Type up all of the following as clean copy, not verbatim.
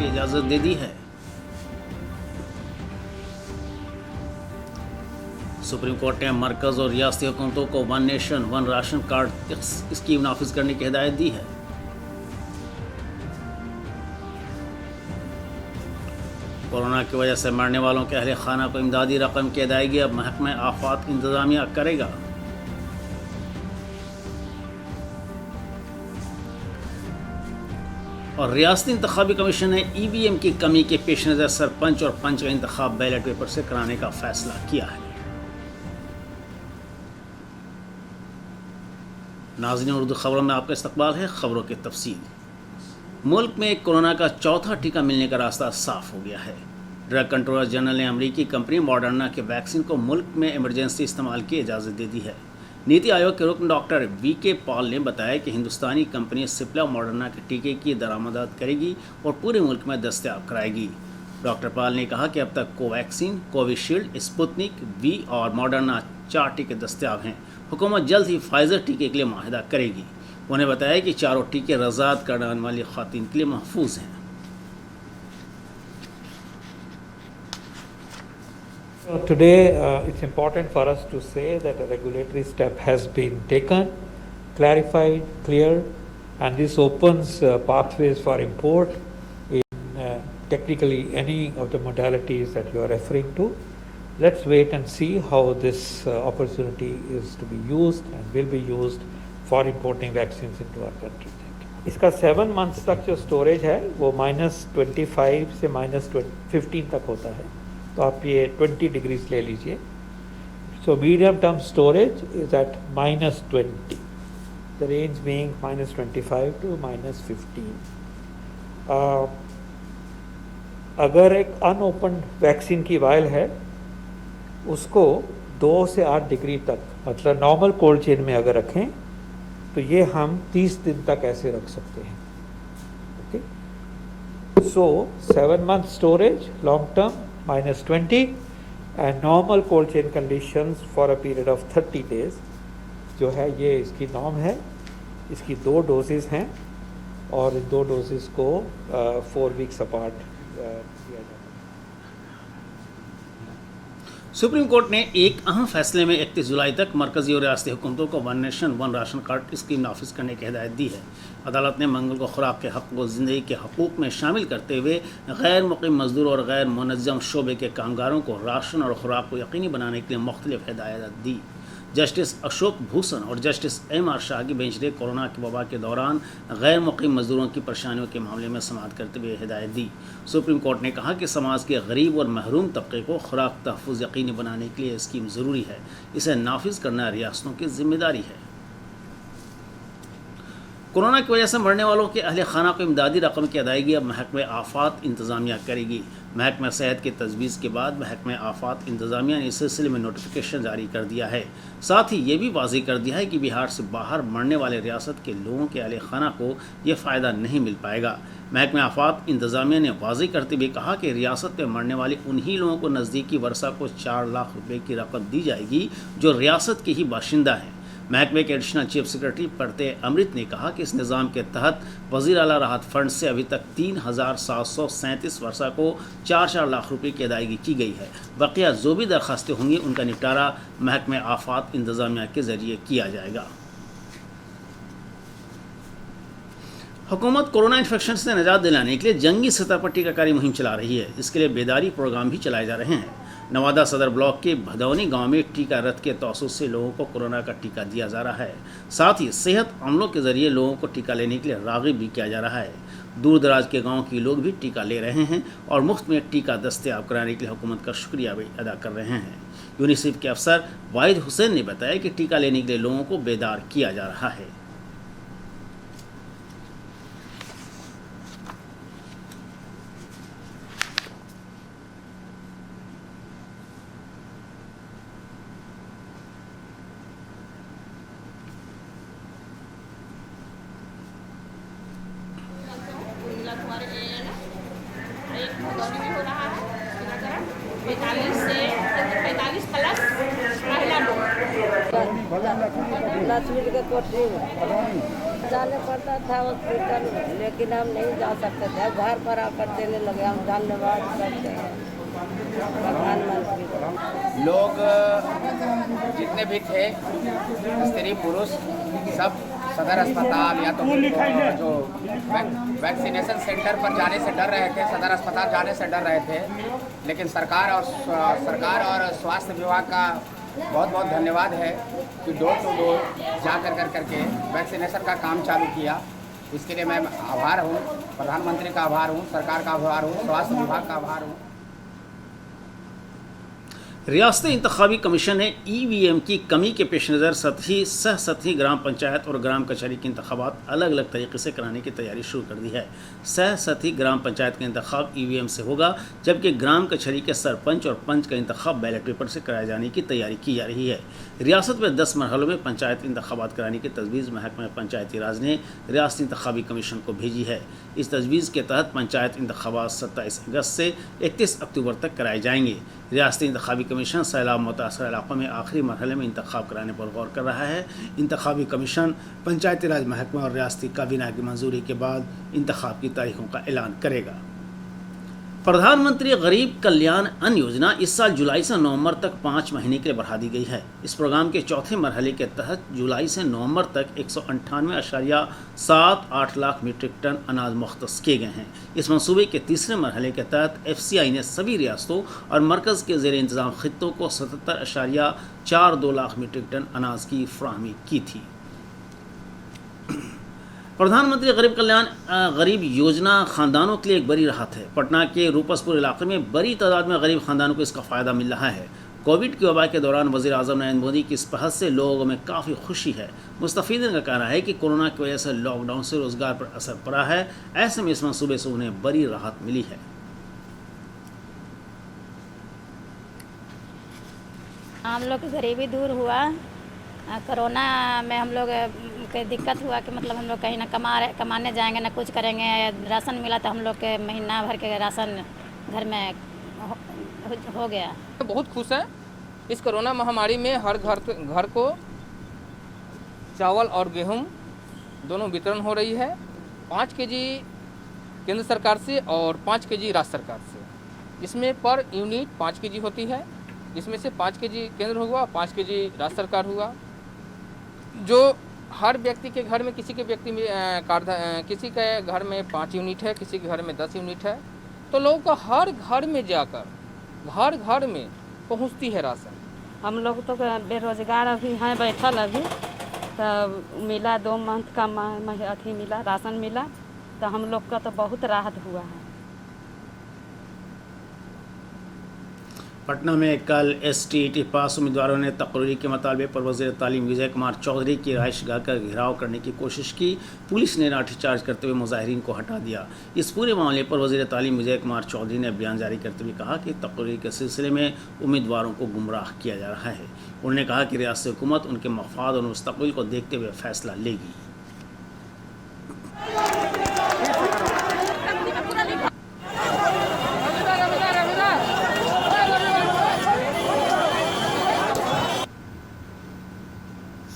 इजाजत दे दी है। Supreme court ने मरकज और रियासती हुकूमतों को one nation one ration card scheme नाफिज करने की हिदायत दी है। कोरोना की वजह से मरने वालों के अहले खाना को इमदादी रकम की अदायगी अब महकमा आफात इंतजामिया करेगा। और रियासती इंतखाबी कमीशन ने EVM की कमी के पेश नज़र सरपंच और पंच का इंतखाब बैलेट पेपर से कराने का फैसला किया है। नाज़रीन, उर्दू खबरों में आपका इस्तकबाल है। खबरों की तफसील। मुल्क में कोरोना का चौथा टीका मिलने का रास्ता साफ हो गया है। ड्रग कंट्रोलर जनरल ने अमरीकी कंपनी मॉडर्ना के वैक्सीन को मुल्क में इमरजेंसी इस्तेमाल की इजाज़त दे दी है। नीति आयोग के रुकन डॉक्टर VK पॉल ने बताया कि हिंदुस्तानी कंपनी सिप्ला मॉडर्ना के टीके की दरामदात करेगी और पूरे मुल्क में दस्तयाब कराएगी। डॉक्टर पॉल ने कहा कि अब तक कोवैक्सीन, कोविशील्ड, स्पुतनिक V और मॉडर्ना 4 टीके दस्तयाब हैं। हुकूमत जल्द ही फाइजर टीके के लिए माहिदा करेगी। उन्हें बताया कि चारों टीके रज़ात करने वाली ख़वातीन के लिए महफूज हैं। Today, it's important for us to say that a regulatory step has been taken, clarified, cleared, and this opens pathways for import in technically any of the modalities that you are referring to. Let's wait and see how this opportunity is to be used and will be used for importing vaccines into our country. इसका 7 months तक जो storage है वो -25 से -15 तक होता है, तो आप ये 20 डिग्रीज ले लीजिए। So medium term storage is at -20, the range being -25 to -15। अगर एक अनओपन वैक्सीन की वायल है उसको 2 से 8 डिग्री तक, मतलब नॉर्मल कोल्ड चेन में अगर रखें तो ये हम 30 दिन तक ऐसे रख सकते हैं। Okay, so 7 month storage long term -20 and normal cold chain conditions for a period of 30 days जो है ये इसकी नॉर्म है। इसकी 2 डोजेस हैं और इन 2 डोजेस को 4 weeks अपार्ट दिया जाता है। सुप्रीम कोर्ट ने एक अहम फैसले में 31 जुलाई तक मरकजी और रियासती हुकूमतों को one nation one ration card scheme नाफिज करने की हिदायत दी है। अदालत ने मंगल को खुराक के हक़ को ज़िंदगी के हकूक़ में शामिल करते हुए गैर मुक़ीम मज़दूर और गैर मुनज़्ज़म शोबे के कामगारों को राशन और खुराक को यकीनी बनाने के लिए मुख्तलिफ हिदायत दी। जस्टिस अशोक भूषण और जस्टिस MR शाह की बेंच ने कोरोना की वबा के दौरान गैर मुक़ीम मज़दूरों की परेशानियों के मामले में समाअत करते हुए हिदायत दी। सुप्रीम कोर्ट ने कहा कि समाज के गरीब और महरूम तबके को खुराक तहफ़्फ़ुज़ यकीनी बनाने के लिए स्कीम ज़रूरी है। इसे नाफिज करना रियासतों की जिम्मेदारी है। कोरोना की वजह से मरने वालों के अहले खाना को इमदादी रकम की अदायगी अब महकमा आफात इंतज़ामिया करेगी। महकमा सेहत की तजवीज़ के बाद महकमा आफात इंतज़ामिया ने इस सिलसिले में नोटिफिकेशन जारी कर दिया है। साथ ही ये भी वाज़ेह कर दिया है कि बिहार से बाहर मरने वाले रियासत के लोगों के अहले खाना को यह फ़ायदा नहीं मिल पाएगा। महकमा आफात इंतज़ामिया ने वाज़ेह करते हुए कहा कि रियासत में मरने वाले उन्हीं लोगों को नज़दीकी वर्षा को 4 लाख रुपये की रकम दी जाएगी जो रियासत के ही बाशिंदा हैं। महकमे के एडिशनल चीफ सेक्रेटरी परते अमृत ने कहा कि इस निज़ाम के तहत वज़ीर आला राहत फ़ंड से अभी तक 3,737 वर्षा को 4 लाख रुपये की अदायगी की गई है। बकिया जो भी दरखास्तें होंगी उनका निपटारा महकमे आफात इंतज़ामिया के ज़रिए किया जाएगा। हुकूमत कोरोना इन्फेक्शन से निजात दिलाने के लिए जंगी सतह पर टीकाकारी मुहिम चला रही है। इसके लिए बेदारी प्रोग्राम भी चलाए जा रहे हैं। नवादा सदर ब्लॉक के भदौनी गांव में टीका रथ के तौसुस से लोगों को कोरोना का टीका दिया जा रहा है। साथ ही सेहत अमलों के जरिए लोगों को टीका लेने के लिए राग़िब भी किया जा रहा है। दूर दराज के गाँव के लोग भी टीका ले रहे हैं और मुफ्त में टीका दस्तयाब कराने के लिए हुकूमत का शुक्रिया भी अदा कर रहे हैं। यूनिसेफ के अफसर वाहिद हुसैन ने बताया कि टीका लेने के लिए लोगों को बेदार किया जा रहा है। लक्ष्मी का कोठी जाने पड़ता था हॉस्पिटल, लेकिन हम नहीं जा सकते थे। अब घर पर आकर देने लगे। हम धन्यवाद करते हैं प्रधानमंत्री को। लोग जितने भी थे, स्त्री पुरुष, सब सदर अस्पताल या तो जो वैक्सीनेशन सेंटर पर जाने से डर रहे थे, सदर अस्पताल जाने से डर रहे थे। लेकिन सरकार और स्वास्थ्य विभाग का बहुत बहुत धन्यवाद है कि डोर टू डोर जा करके वैक्सीनेशन का काम चालू किया। इसके लिए मैं आभार हूँ, प्रधानमंत्री का आभार हूँ, सरकार का आभार हूँ, स्वास्थ्य विभाग का आभार हूँ। रियासती इंतखाबी कमीशन ने EVM की कमी के पेश नज़र सतही ग्राम पंचायत और ग्राम कचहरी के इंतखाबात अलग अलग तरीके से कराने की तैयारी शुरू कर दी है। सतही ग्राम पंचायत का इंतखाब EVM से होगा, जबकि ग्राम कचहरी के सरपंच और पंच का इंतखाब बैलेट पेपर से कराए जाने की तैयारी की जा रही है। रियासत में 10 मरहलों में पंचायत इंतखाबात कराने की तजवीज़ महकमा पंचायती राज ने रियासती इंतखाबी कमीशन को भेजी है। इस तजवीज़ के तहत पंचायत इंतखाबात 27 अगस्त से 31 अक्टूबर तक कराए जाएंगे। रियासती इंतखाबी कमीशन सैलाब मुतासर इलाकों में आखिरी मरहले में इंतखाब कराने पर गौर कर रहा है। इंतखाबी कमीशन पंचायती राज महकमा और रियासती काबीना की मंजूरी के बाद इंतखाब की तारीखों का ऐलान करेगा। प्रधानमंत्री गरीब कल्याण अन्न योजना इस साल जुलाई से नवंबर तक 5 महीने के लिए बढ़ा दी गई है। इस प्रोग्राम के चौथे मरहले के तहत जुलाई से नवंबर तक 198.78 लाख मीट्रिक टन अनाज मुख्तस किए गए हैं। इस मंसूबे के तीसरे मरहले के तहत FCI ने सभी रियासतों और मरकज़ के ज़ेर इंतज़ाम खित्तों को 77.42 लाख मीट्रिक टन अनाज की फराहमी की थी। प्रधानमंत्री गरीब योजना खानदानों के लिए एक बड़ी राहत है। पटना के रूपसपुर इलाके में बड़ी तादाद में गरीब खानदानों को इसका फ़ायदा मिल रहा है। कोविड की वबा के दौरान वज़ीर आज़म नरेंद्र मोदी की इस पहल से लोगों में काफ़ी खुशी है। मुस्तफ़ीदीन का कहना है कि कोरोना की वजह से लॉकडाउन से रोज़गार पर असर पड़ा है। ऐसे में इस मंसूबे से उन्हें बड़ी राहत मिली है। हम लोग की गरीबी दूर हुआ। कोरोना में हम लोग के दिक्कत हुआ कि मतलब हम लोग कहीं ना कमाने जाएंगे ना कुछ करेंगे। राशन मिला तो हम लोग के महीना भर के राशन घर में हो गया। बहुत खुश हैं। इस कोरोना महामारी में हर घर को चावल और गेहूं दोनों वितरण हो रही है। 5 केजी केंद्र सरकार से और 5 केजी राज्य सरकार से। इसमें पर यूनिट 5 केजी होती है, जिसमें से 5 केजी केंद्र हुआ, 5 केजी राज्य सरकार हुआ। जो हर व्यक्ति के घर में किसी के घर में 5 यूनिट है, किसी के घर में 10 यूनिट है, तो लोगों को हर घर में जाकर घर में पहुंचती है राशन। हम लोग तो बेरोजगार अभी हैं, बैठल अभी तो मिला 2 मंथ का अथी मिला, राशन मिला, तो हम लोग का तो बहुत राहत हुआ है। पटना में कल STET पास उम्मीदवारों ने तकरीरी के मुतालबे पर वज़ीर तालीम विजय कुमार चौधरी की रिहाइश गाह का घेराव करने की कोशिश की। पुलिस ने लाठीचार्ज करते हुए मुजाहिरीन को हटा दिया। इस पूरे मामले पर वज़ीर तालीम विजय कुमार चौधरी ने बयान जारी करते हुए कहा कि तकरीरी के सिलसिले में उम्मीदवारों को गुमराह किया जा रहा है। उन्होंने कहा कि रियासती हुकूमत उनके मफाद और मुस्तक़बिल को देखते हुए फैसला लेगी।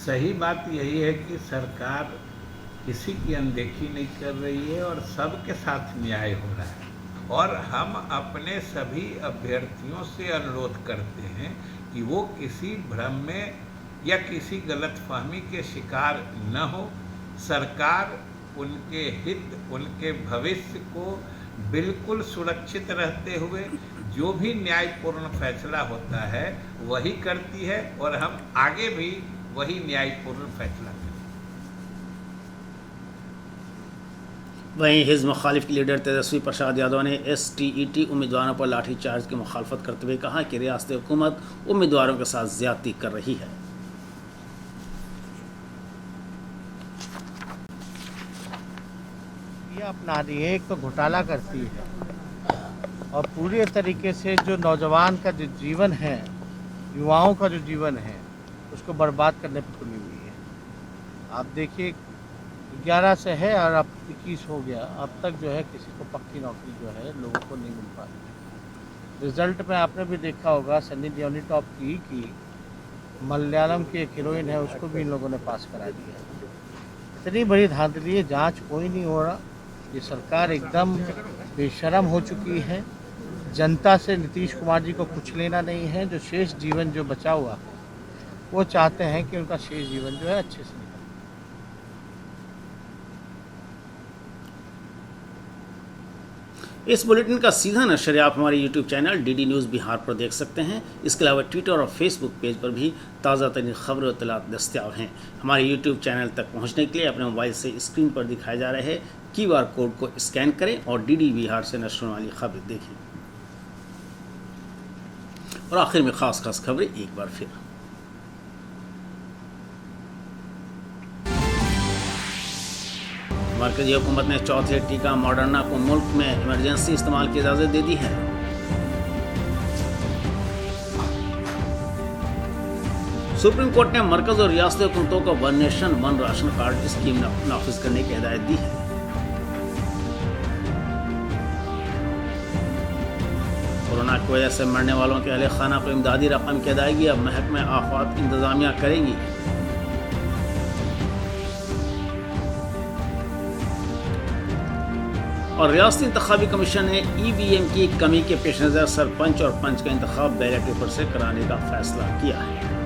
सही बात यही है कि सरकार किसी की अनदेखी नहीं कर रही है और सबके साथ न्याय हो रहा है। और हम अपने सभी अभ्यर्थियों से अनुरोध करते हैं कि वो किसी भ्रम में या किसी गलतफहमी के शिकार न हो। सरकार उनके हित, उनके भविष्य को बिल्कुल सुरक्षित रहते हुए जो भी न्यायपूर्ण फैसला होता है वही करती है और हम आगे भी वही न्यायपूर्ण फैसला करें। वहीं हिज़्ब मुखालिफ के लीडर तेजस्वी प्रसाद यादव ने STET उम्मीदवारों पर लाठीचार्ज की मुखालफत करते हुए कहा कि रियासती हुकूमत उम्मीदवारों के साथ ज्यादती कर रही है। ये अपना रही है, एक तो घोटाला करती है और पूरे तरीके से जो नौजवान का जो जीवन है, युवाओं का जो जीवन है, उसको बर्बाद करने पर तुली हुई है। आप देखिए 11 से है और अब 21 हो गया, अब तक जो है किसी को पक्की नौकरी जो है लोगों को नहीं मिल पा रही। रिजल्ट में आपने भी देखा होगा, सन्नी लियोनी टॉप की मलयालम की एक हीरोइन है, उसको भी इन लोगों ने पास करा दिया। इतनी बड़ी धांधली है, जांच कोई नहीं हो रहा। ये सरकार एकदम बेशर्म हो चुकी है। जनता से नीतीश कुमार जी को कुछ लेना नहीं है। जो शेष जीवन जो बचा हुआ, वो चाहते हैं कि उनका शेष जीवन जो है अच्छे से निकले। इस बुलेटिन का सीधा नशर आप हमारे YouTube channel DD news Bihar पर देख सकते हैं। इसके अलावा ट्विटर और फेसबुक पेज पर भी ताज़ा तरीन खबरें और इत्तलात दस्तियाब हैं। हमारे YouTube चैनल तक पहुंचने के लिए अपने मोबाइल से स्क्रीन पर दिखाए जा रहे QR कोड को स्कैन करें और DD बिहार से नशर होने वाली खबरें देखें। और आखिर में खास खबरें एक बार फिर। मरकजी हुकूमत ने चौथे टीका मॉडर्ना को मुल्क में इमरजेंसी इस्तेमाल की इजाज़त दे दी है। सुप्रीम कोर्ट ने मरकज और रियासती हुकूमतों को one nation one ration card scheme नाफिज करने की हिदायत दी है। कोरोना की वजह से मरने वालों के अहले खाना को इमदादी रकम की अदायगी अब महकमे आफात इंतजामिया करेगी। और रियासती इंतखाबी कमीशन ने EVM की कमी के पेश नज़र सरपंच और पंच का इंतखाब बैलेट पेपर से कराने का फैसला किया है।